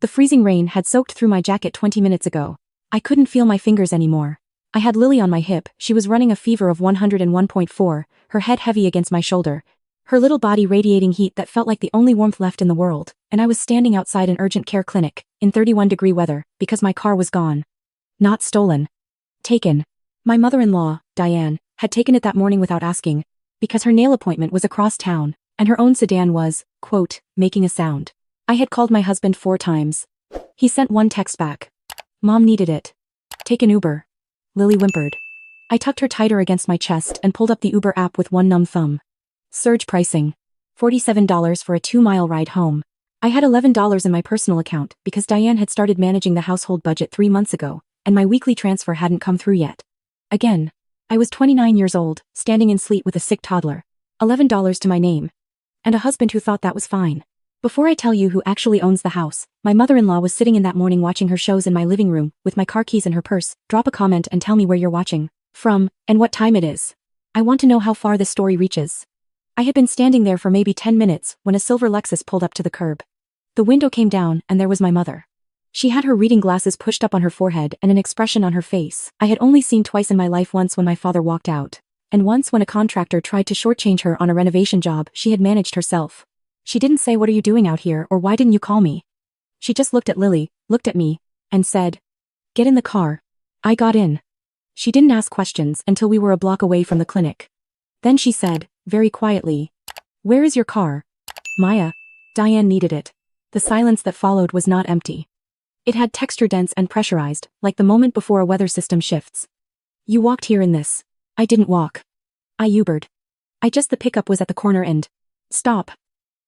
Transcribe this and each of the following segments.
The freezing rain had soaked through my jacket 20 minutes ago. I couldn't feel my fingers anymore. I had Lily on my hip, she was running a fever of 101.4, her head heavy against my shoulder, her little body radiating heat that felt like the only warmth left in the world, and I was standing outside an urgent care clinic, in 31-degree weather, because my car was gone. Not stolen. Taken. My mother-in-law, Diane, had taken it that morning without asking, because her nail appointment was across town, and her own sedan was, quote, making a sound. I had called my husband 4 times. He sent one text back. Mom needed it. Take an Uber. Lily whimpered. I tucked her tighter against my chest and pulled up the Uber app with one numb thumb. Surge pricing. $47 for a 2-mile ride home. I had $11 in my personal account because Diane had started managing the household budget 3 months ago, and my weekly transfer hadn't come through yet. Again. I was 29 years old, standing in Sleet with a sick toddler. $11 to my name. And a husband who thought that was fine. Before I tell you who actually owns the house, my mother-in-law was sitting in that morning watching her shows in my living room, with my car keys in her purse. Drop a comment and tell me where you're watching from, and what time it is. I want to know how far this story reaches. I had been standing there for maybe 10 minutes when a silver Lexus pulled up to the curb. The window came down and there was my mother. She had her reading glasses pushed up on her forehead and an expression on her face I had only seen twice in my life, once when my father walked out, and once when a contractor tried to shortchange her on a renovation job she had managed herself. She didn't say, "What are you doing out here?" or "Why didn't you call me?" She just looked at Lily, looked at me, and said, "Get in the car." I got in. She didn't ask questions until we were a block away from the clinic. Then she said, very quietly, "Where is your car?" Maya. Diane needed it. The silence that followed was not empty. It had texture, dense and pressurized, like the moment before a weather system shifts. "You walked here in this." I didn't walk. I Ubered. The pickup was at the corner and. "Stop."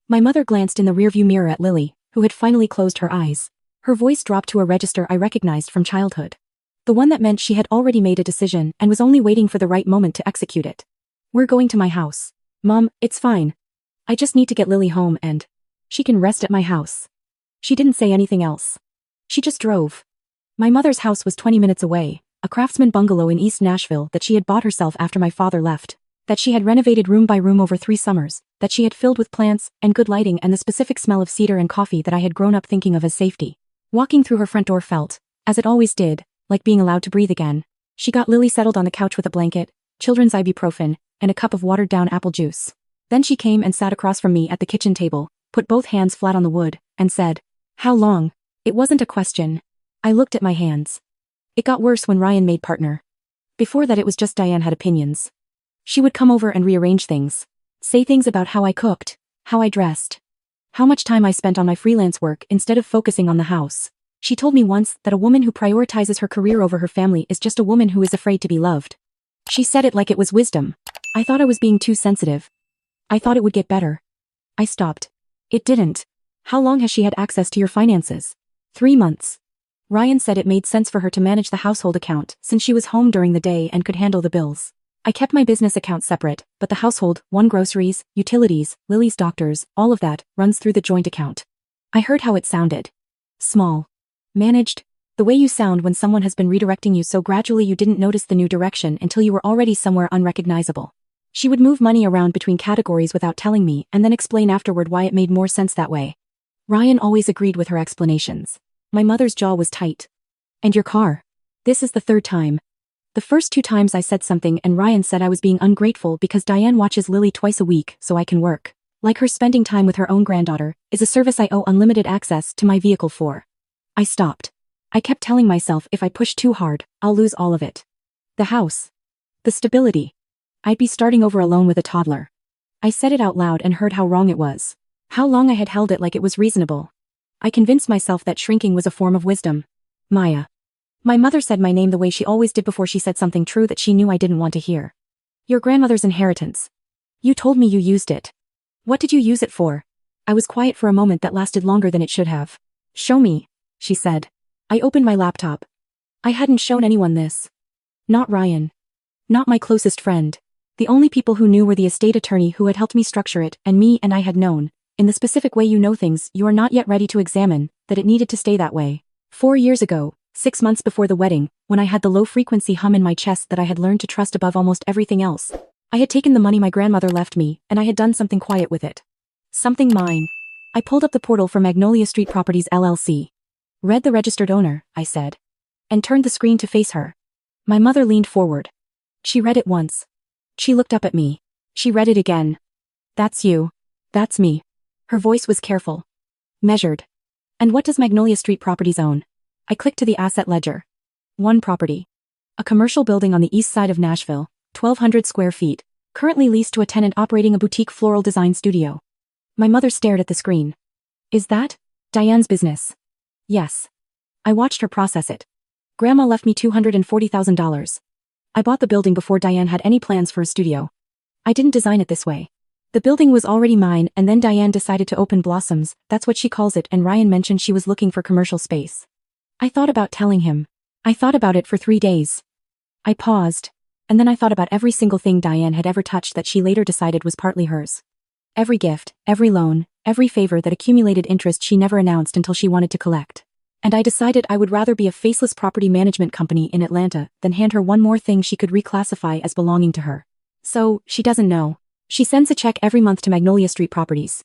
My mother glanced in the rearview mirror at Lily, who had finally closed her eyes. Her voice dropped to a register I recognized from childhood. The one that meant she had already made a decision and was only waiting for the right moment to execute it. "We're going to my house. Mom, it's fine. I just need to get Lily home and she can rest at my house." She didn't say anything else. She just drove. My mother's house was 20 minutes away, a craftsman bungalow in East Nashville that she had bought herself after my father left, that she had renovated room by room over 3 summers, that she had filled with plants and good lighting and the specific smell of cedar and coffee that I had grown up thinking of as safety. Walking through her front door felt, as it always did, like being allowed to breathe again. She got Lily settled on the couch with a blanket, children's ibuprofen, and a cup of watered-down apple juice. Then she came and sat across from me at the kitchen table, put both hands flat on the wood, and said, "How long?" It wasn't a question. I looked at my hands. It got worse when Ryan made partner. Before that it was just Diane had opinions. She would come over and rearrange things. Say things about how I cooked, how I dressed, how much time I spent on my freelance work instead of focusing on the house. She told me once that a woman who prioritizes her career over her family is just a woman who is afraid to be loved. She said it like it was wisdom. I thought I was being too sensitive. I thought it would get better. I stopped. It didn't. How long has she had access to your finances? 3 months. Ryan said it made sense for her to manage the household account since she was home during the day and could handle the bills. I kept my business account separate, but the household, groceries, utilities, Lily's doctors, all of that, runs through the joint account. I heard how it sounded. Small. Managed. The way you sound when someone has been redirecting you so gradually you didn't notice the new direction until you were already somewhere unrecognizable. She would move money around between categories without telling me and then explain afterward why it made more sense that way. Ryan always agreed with her explanations. My mother's jaw was tight. "And your car?" This is the 3rd time. The first 2 times I said something and Ryan said I was being ungrateful because Diane watches Lily twice a week so I can work. Like her spending time with her own granddaughter is a service I owe unlimited access to my vehicle for. I stopped. I kept telling myself if I push too hard, I'll lose all of it. The house. The stability. I'd be starting over alone with a toddler. I said it out loud and heard how wrong it was. How long I had held it like it was reasonable. I convinced myself that shrinking was a form of wisdom. Maya. My mother said my name the way she always did before she said something true that she knew I didn't want to hear. "Your grandmother's inheritance. You told me you used it. What did you use it for?" I was quiet for a moment that lasted longer than it should have. "Show me," she said. I opened my laptop. I hadn't shown anyone this. Not Ryan. Not my closest friend. The only people who knew were the estate attorney who had helped me structure it and me, and I had known, in the specific way you know things you are not yet ready to examine, that it needed to stay that way. 4 years ago, 6 months before the wedding, when I had the low-frequency hum in my chest that I had learned to trust above almost everything else, I had taken the money my grandmother left me, and I had done something quiet with it. Something mine. I pulled up the portal for Magnolia Street Properties LLC. Read the registered owner, I said. And turned the screen to face her. My mother leaned forward. She read it once. She looked up at me. She read it again. That's you. That's me. Her voice was careful. Measured. And what does Magnolia Street Properties own? I clicked to the asset ledger. One property. A commercial building on the east side of Nashville, 1,200 square feet, currently leased to a tenant operating a boutique floral design studio. My mother stared at the screen. Is that Diane's business? Yes. I watched her process it. Grandma left me $240,000. I bought the building before Diane had any plans for a studio. I didn't design it this way. The building was already mine, and then Diane decided to open Blossoms, that's what she calls it, and Ryan mentioned she was looking for commercial space. I thought about telling him. I thought about it for 3 days. I paused. And then I thought about every single thing Diane had ever touched that she later decided was partly hers. Every gift, every loan, every favor that accumulated interest she never announced until she wanted to collect. And I decided I would rather be a faceless property management company in Atlanta than hand her one more thing she could reclassify as belonging to her. So, she doesn't know. She sends a check every month to Magnolia Street Properties.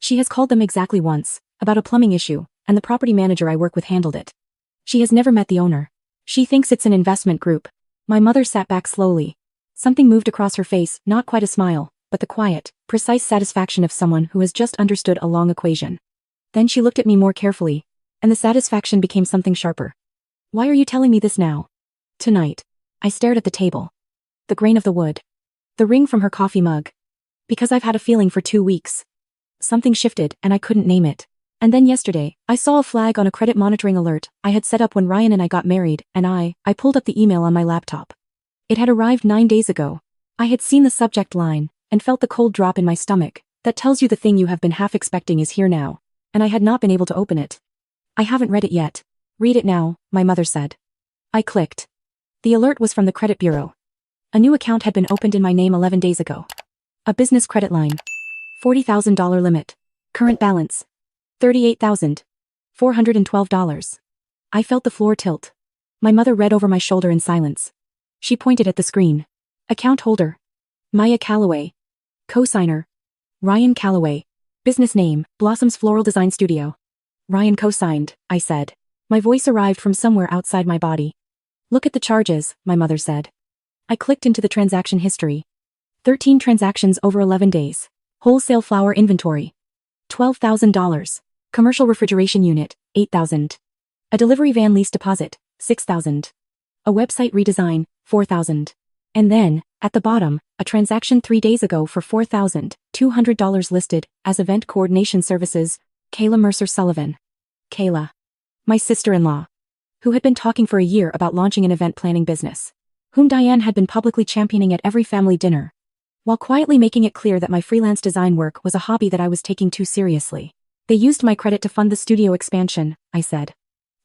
She has called them exactly once, about a plumbing issue, and the property manager I work with handled it. She has never met the owner. She thinks it's an investment group. My mother sat back slowly. Something moved across her face, not quite a smile, but the quiet, precise satisfaction of someone who has just understood a long equation. Then she looked at me more carefully, and the satisfaction became something sharper. Why are you telling me this now? Tonight. I stared at the table. The grain of the wood. The ring from her coffee mug. Because I've had a feeling for 2 weeks. Something shifted, and I couldn't name it. And then yesterday, I saw a flag on a credit monitoring alert I had set up when Ryan and I got married, and I pulled up the email on my laptop. It had arrived 9 days ago. I had seen the subject line, and felt the cold drop in my stomach, that tells you the thing you have been half expecting is here now. And I had not been able to open it. I haven't read it yet. Read it now, my mother said. I clicked. The alert was from the credit bureau. A new account had been opened in my name 11 days ago. A business credit line. $40,000 limit. Current balance. $38,412. I felt the floor tilt. My mother read over my shoulder in silence. She pointed at the screen. Account holder. Maya Calloway. Co-signer. Ryan Calloway. Business name, Blossoms Floral Design Studio. Ryan co-signed, I said. My voice arrived from somewhere outside my body. Look at the charges, my mother said. I clicked into the transaction history. 13 transactions over 11 days. Wholesale flower inventory. $12,000. Commercial refrigeration unit, $8,000. A delivery van lease deposit, $6,000. A website redesign, $4,000. And then, at the bottom, a transaction 3 days ago for $4,200 listed as event coordination services, Kayla Mercer Sullivan. Kayla. My sister-in-law. Who had been talking for a year about launching an event planning business. Whom Diane had been publicly championing at every family dinner. While quietly making it clear that my freelance design work was a hobby that I was taking too seriously. They used my credit to fund the studio expansion, I said.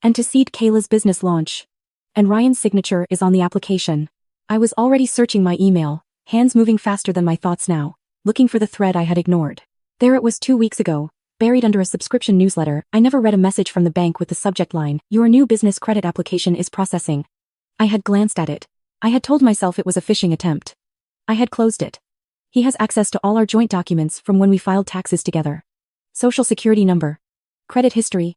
And to seed Kayla's business launch. And Ryan's signature is on the application. I was already searching my email, hands moving faster than my thoughts now, looking for the thread I had ignored. There it was 2 weeks ago, buried under a subscription newsletter. I never read a message from the bank with the subject line, "Your new business credit application is processing." I had glanced at it. I had told myself it was a phishing attempt. I had closed it. He has access to all our joint documents from when we filed taxes together. Social security number. Credit history.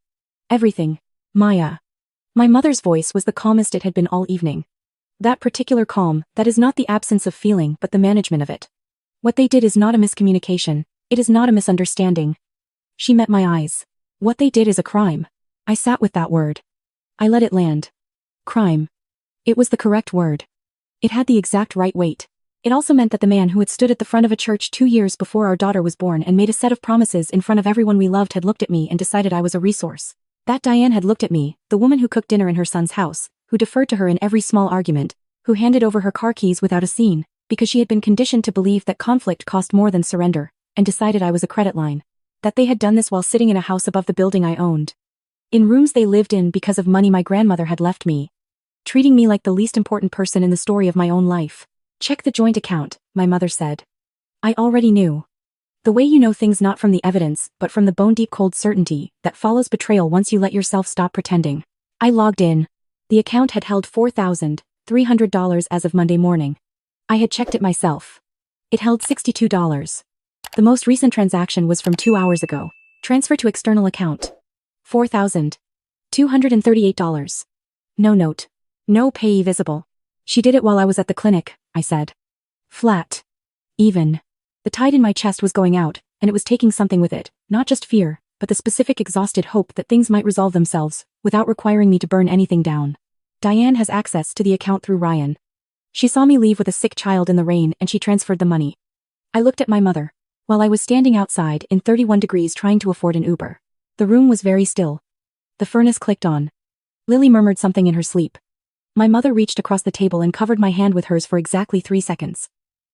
Everything. Maya. My mother's voice was the calmest it had been all evening. That particular calm, that is not the absence of feeling but the management of it. What they did is not a miscommunication, it is not a misunderstanding. She met my eyes. What they did is a crime. I sat with that word. I let it land. Crime. It was the correct word. It had the exact right weight. It also meant that the man who had stood at the front of a church 2 years before our daughter was born and made a set of promises in front of everyone we loved had looked at me and decided I was a resource. That Diane had looked at me, the woman who cooked dinner in her son's house, who deferred to her in every small argument, who handed over her car keys without a scene, because she had been conditioned to believe that conflict cost more than surrender, and decided I was a credit line. That they had done this while sitting in a house above the building I owned. In rooms they lived in because of money my grandmother had left me. Treating me like the least important person in the story of my own life. Check the joint account, my mother said. I already knew. The way you know things not from the evidence, but from the bone-deep cold certainty that follows betrayal once you let yourself stop pretending. I logged in. The account had held $4,300 as of Monday morning. I had checked it myself. It held $62. The most recent transaction was from 2 hours ago. Transfer to external account. $4,000. $238. No note. No payee visible. She did it while I was at the clinic, I said. Flat. Even. The tide in my chest was going out, and it was taking something with it, not just fear, but the specific exhausted hope that things might resolve themselves, without requiring me to burn anything down. Diane has access to the account through Ryan. She saw me leave with a sick child in the rain and she transferred the money. I looked at my mother. While I was standing outside in 31 degrees trying to afford an Uber. The room was very still. The furnace clicked on. Lily murmured something in her sleep. My mother reached across the table and covered my hand with hers for exactly 3 seconds.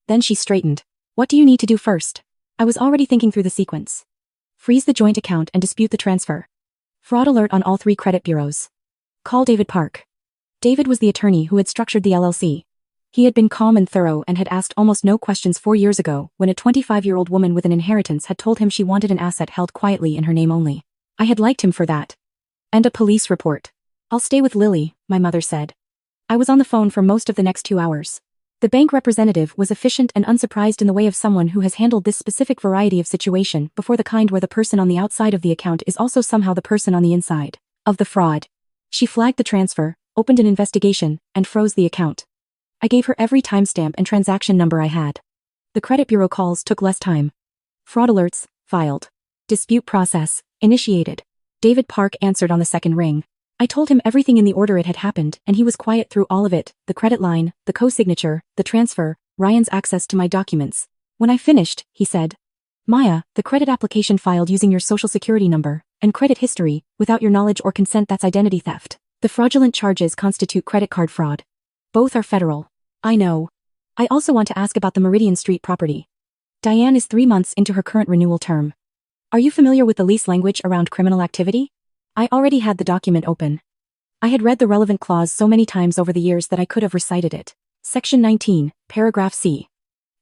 Then she straightened. What do you need to do first? I was already thinking through the sequence. Freeze the joint account and dispute the transfer. Fraud alert on all 3 credit bureaus. Call David Park. David was the attorney who had structured the LLC. He had been calm and thorough and had asked almost no questions 4 years ago when a 25-year-old woman with an inheritance had told him she wanted an asset held quietly in her name only. I had liked him for that. And a police report. I'll stay with Lily, my mother said. I was on the phone for most of the next 2 hours. The bank representative was efficient and unsurprised in the way of someone who has handled this specific variety of situation before, the kind where the person on the outside of the account is also somehow the person on the inside of the fraud. She flagged the transfer, opened an investigation, and froze the account. I gave her every timestamp and transaction number I had. The credit bureau calls took less time. Fraud alerts, filed. Dispute process, initiated. David Park answered on the second ring. I told him everything in the order it had happened, and he was quiet through all of it, the credit line, the co-signature, the transfer, Ryan's access to my documents. When I finished, he said, Maya, the credit application filed using your social security number and credit history, without your knowledge or consent, that's identity theft. The fraudulent charges constitute credit card fraud. Both are federal. I know. I also want to ask about the Meridian Street property. Diane is 3 months into her current renewal term. Are you familiar with the lease language around criminal activity? I already had the document open. I had read the relevant clause so many times over the years that I could have recited it. Section 19, paragraph C.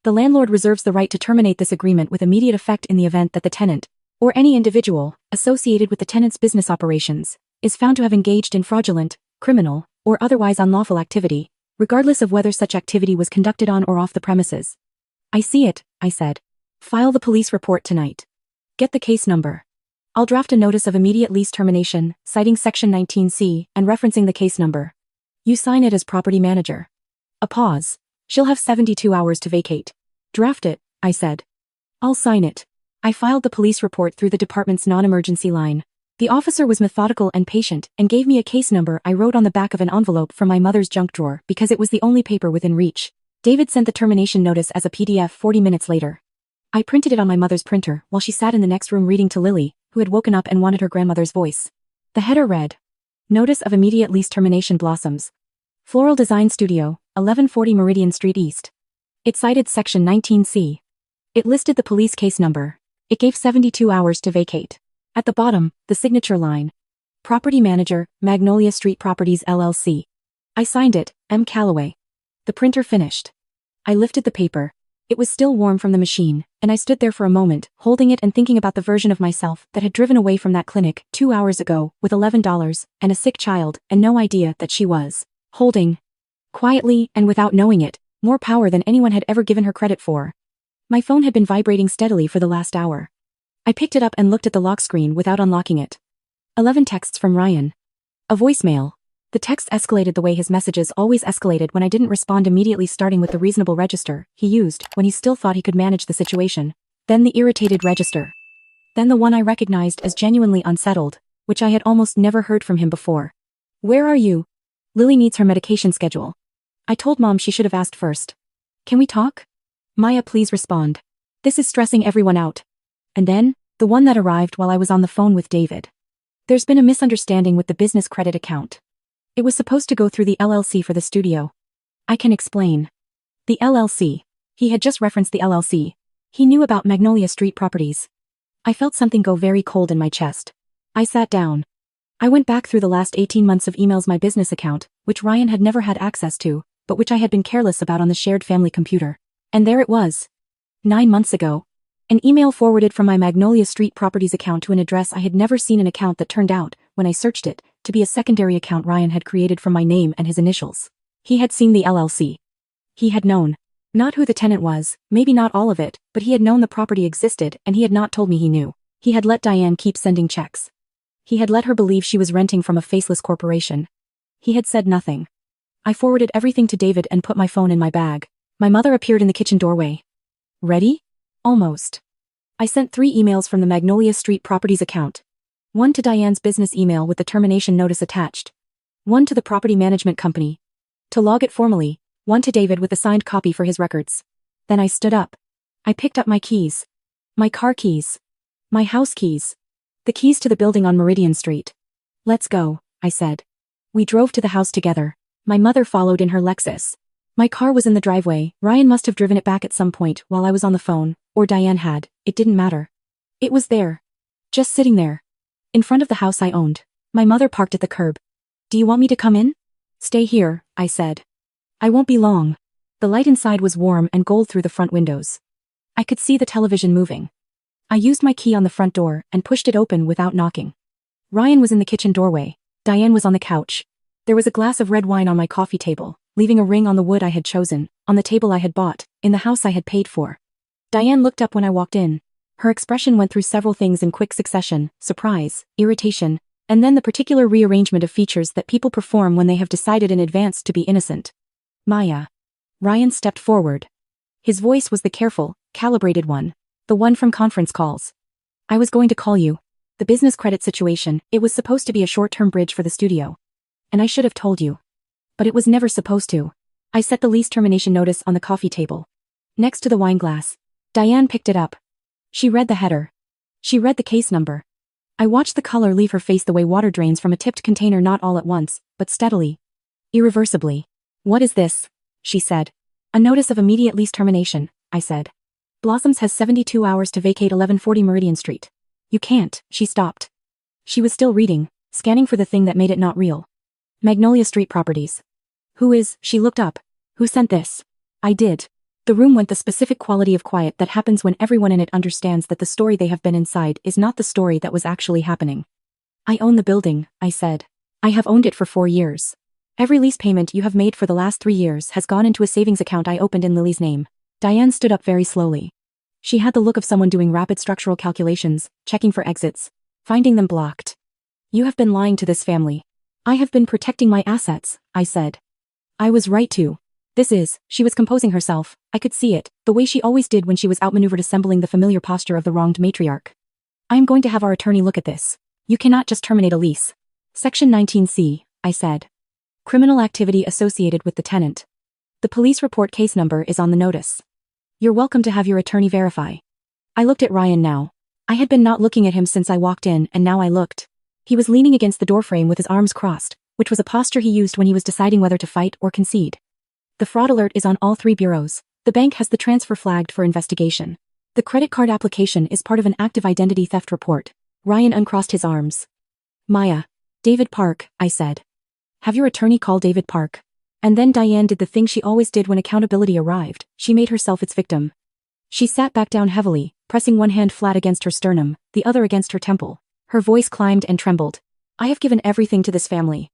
The landlord reserves the right to terminate this agreement with immediate effect in the event that the tenant, or any individual, associated with the tenant's business operations, is found to have engaged in fraudulent, criminal, or otherwise unlawful activity, regardless of whether such activity was conducted on or off the premises. I see it, I said. File the police report tonight. Get the case number. I'll draft a notice of immediate lease termination, citing Section 19C and referencing the case number. You sign it as property manager. A pause. She'll have 72 hours to vacate. Draft it, I said. I'll sign it. I filed the police report through the department's non-emergency line. The officer was methodical and patient and gave me a case number I wrote on the back of an envelope from my mother's junk drawer because it was the only paper within reach. David sent the termination notice as a PDF 40 minutes later. I printed it on my mother's printer while she sat in the next room reading to Lily, who had woken up and wanted her grandmother's voice. The header read, Notice of immediate lease termination blossoms. Floral Design Studio, 1140 Meridian Street East. It cited Section 19C. It listed the police case number. It gave 72 hours to vacate. At the bottom, the signature line. Property Manager, Magnolia Street Properties LLC. I signed it, M. Calloway. The printer finished. I lifted the paper. It was still warm from the machine, and I stood there for a moment, holding it and thinking about the version of myself that had driven away from that clinic 2 hours ago with $11 and a sick child and no idea that she was holding, quietly and without knowing it, more power than anyone had ever given her credit for. My phone had been vibrating steadily for the last hour. I picked it up and looked at the lock screen without unlocking it. 11 texts from Ryan. A voicemail. The text escalated the way his messages always escalated when I didn't respond immediately, starting with the reasonable register he used when he still thought he could manage the situation. Then the irritated register. Then the one I recognized as genuinely unsettled, which I had almost never heard from him before. Where are you? Lily needs her medication schedule. I told Mom she should have asked first. Can we talk? Maya, please respond. This is stressing everyone out. And then, the one that arrived while I was on the phone with David. There's been a misunderstanding with the business credit account. It was supposed to go through the LLC for the studio. I can explain. The LLC. He had just referenced the LLC. He knew about Magnolia Street properties. I felt something go very cold in my chest. I sat down. I went back through the last 18 months of emails, my business account, which Ryan had never had access to, but which I had been careless about on the shared family computer. And there it was. 9 months ago. An email forwarded from my Magnolia Street properties account to an address I had never seen, an account that turned out, when I searched it, to be a secondary account Ryan had created from my name and his initials. He had seen the LLC. He had known. Not who the tenant was, maybe not all of it, but he had known the property existed and he had not told me he knew. He had let Diane keep sending checks. He had let her believe she was renting from a faceless corporation. He had said nothing. I forwarded everything to David and put my phone in my bag. My mother appeared in the kitchen doorway. Ready? Almost. I sent 3 emails from the Magnolia Street Properties account. One to Diane's business email with the termination notice attached. One to the property management company. To log it formally, one to David with a signed copy for his records. Then I stood up. I picked up my keys. My car keys. My house keys. The keys to the building on Meridian Street. Let's go, I said. We drove to the house together. My mother followed in her Lexus. My car was in the driveway. Ryan must have driven it back at some point while I was on the phone, or Diane had. It didn't matter. It was there. Just sitting there. In front of the house I owned. My mother parked at the curb. Do you want me to come in? Stay here, I said. I won't be long. The light inside was warm and gold through the front windows. I could see the television moving. I used my key on the front door and pushed it open without knocking. Ryan was in the kitchen doorway. Diane was on the couch. There was a glass of red wine on my coffee table, leaving a ring on the wood I had chosen, on the table I had bought, in the house I had paid for. Diane looked up when I walked in. Her expression went through several things in quick succession: surprise, irritation, and then the particular rearrangement of features that people perform when they have decided in advance to be innocent. Maya. Ryan stepped forward. His voice was the careful, calibrated one. The one from conference calls. I was going to call you. The business credit situation, it was supposed to be a short-term bridge for the studio. And I should have told you. But it was never supposed to. I set the lease termination notice on the coffee table. Next to the wine glass. Diane picked it up. She read the header. She read the case number. I watched the color leave her face the way water drains from a tipped container, not all at once, but steadily. Irreversibly. What is this? She said. A notice of immediate lease termination, I said. Blossoms has 72 hours to vacate 1140 Meridian Street. You can't. She stopped. She was still reading, scanning for the thing that made it not real. Magnolia Street Properties. Who is? She looked up. Who sent this? I did. The room went the specific quality of quiet that happens when everyone in it understands that the story they have been inside is not the story that was actually happening. I own the building, I said. I have owned it for 4 years. Every lease payment you have made for the last 3 years has gone into a savings account I opened in Lily's name. Diane stood up very slowly. She had the look of someone doing rapid structural calculations, checking for exits, finding them blocked. You have been lying to this family. I have been protecting my assets, I said. I was right to. She was composing herself, I could see it, the way she always did when she was outmaneuvered, assembling the familiar posture of the wronged matriarch. I am going to have our attorney look at this. You cannot just terminate a lease. Section 19C, I said. Criminal activity associated with the tenant. The police report case number is on the notice. You're welcome to have your attorney verify. I looked at Ryan now. I had been not looking at him since I walked in, and now I looked. He was leaning against the doorframe with his arms crossed, which was a posture he used when he was deciding whether to fight or concede. The fraud alert is on all 3 bureaus. The bank has the transfer flagged for investigation. The credit card application is part of an active identity theft report. Ryan uncrossed his arms. Maya. David Park, I said. Have your attorney call David Park. And then Diane did the thing she always did when accountability arrived. She made herself its victim. She sat back down heavily, pressing one hand flat against her sternum, the other against her temple. Her voice climbed and trembled. I have given everything to this family.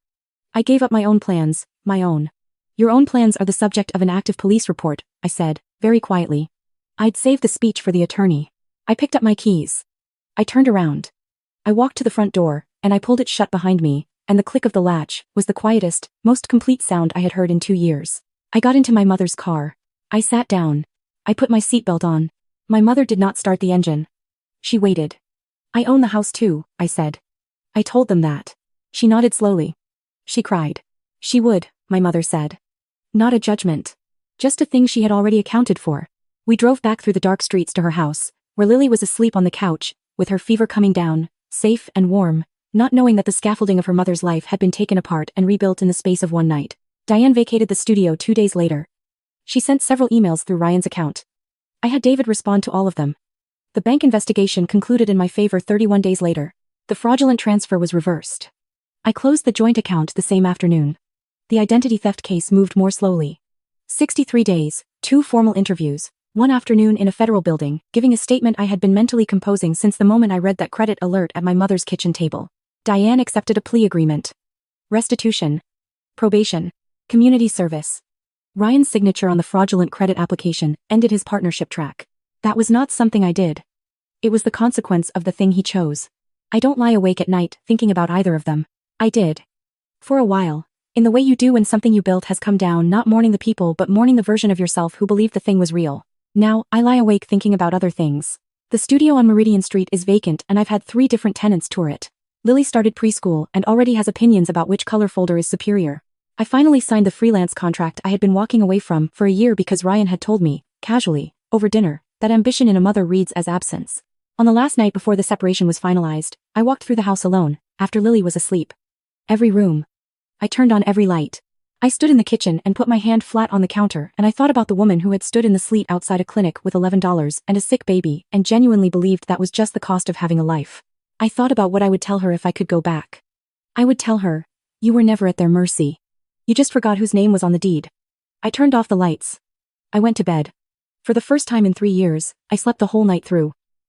I gave up my own plans, my own. Your own plans are the subject of an active police report, I said, very quietly. I'd saved the speech for the attorney. I picked up my keys. I turned around. I walked to the front door, and I pulled it shut behind me, and the click of the latch was the quietest, most complete sound I had heard in 2 years. I got into my mother's car. I sat down. I put my seatbelt on. My mother did not start the engine. She waited. I own the house too, I said. I told them that. She nodded slowly. She cried. She would, my mother said. Not a judgment. Just a thing she had already accounted for. We drove back through the dark streets to her house, where Lily was asleep on the couch, with her fever coming down, safe and warm, not knowing that the scaffolding of her mother's life had been taken apart and rebuilt in the space of one night. Diane vacated the studio 2 days later. She sent several emails through Ryan's account. I had David respond to all of them. The bank investigation concluded in my favor 31 days later. The fraudulent transfer was reversed. I closed the joint account the same afternoon. The identity theft case moved more slowly. 63 days, 2 formal interviews, 1 afternoon in a federal building, giving a statement I had been mentally composing since the moment I read that credit alert at my mother's kitchen table. Diane accepted a plea agreement. Restitution. Probation. Community service. Ryan's signature on the fraudulent credit application ended his partnership track. That was not something I did. It was the consequence of the thing he chose. I don't lie awake at night thinking about either of them. I did. For a while. In the way you do when something you built has come down, not mourning the people but mourning the version of yourself who believed the thing was real. Now, I lie awake thinking about other things. The studio on Meridian Street is vacant and I've had 3 different tenants tour it. Lily started preschool and already has opinions about which color folder is superior. I finally signed the freelance contract I had been walking away from for a year because Ryan had told me, casually, over dinner, that ambition in a mother reads as absence. On the last night before the separation was finalized, I walked through the house alone, after Lily was asleep. Every room. I turned on every light. I stood in the kitchen and put my hand flat on the counter and I thought about the woman who had stood in the sleet outside a clinic with $11 and a sick baby and genuinely believed that was just the cost of having a life. I thought about what I would tell her if I could go back. I would tell her, you were never at their mercy. You just forgot whose name was on the deed. I turned off the lights. I went to bed. For the first time in 3 years, I slept the whole night through.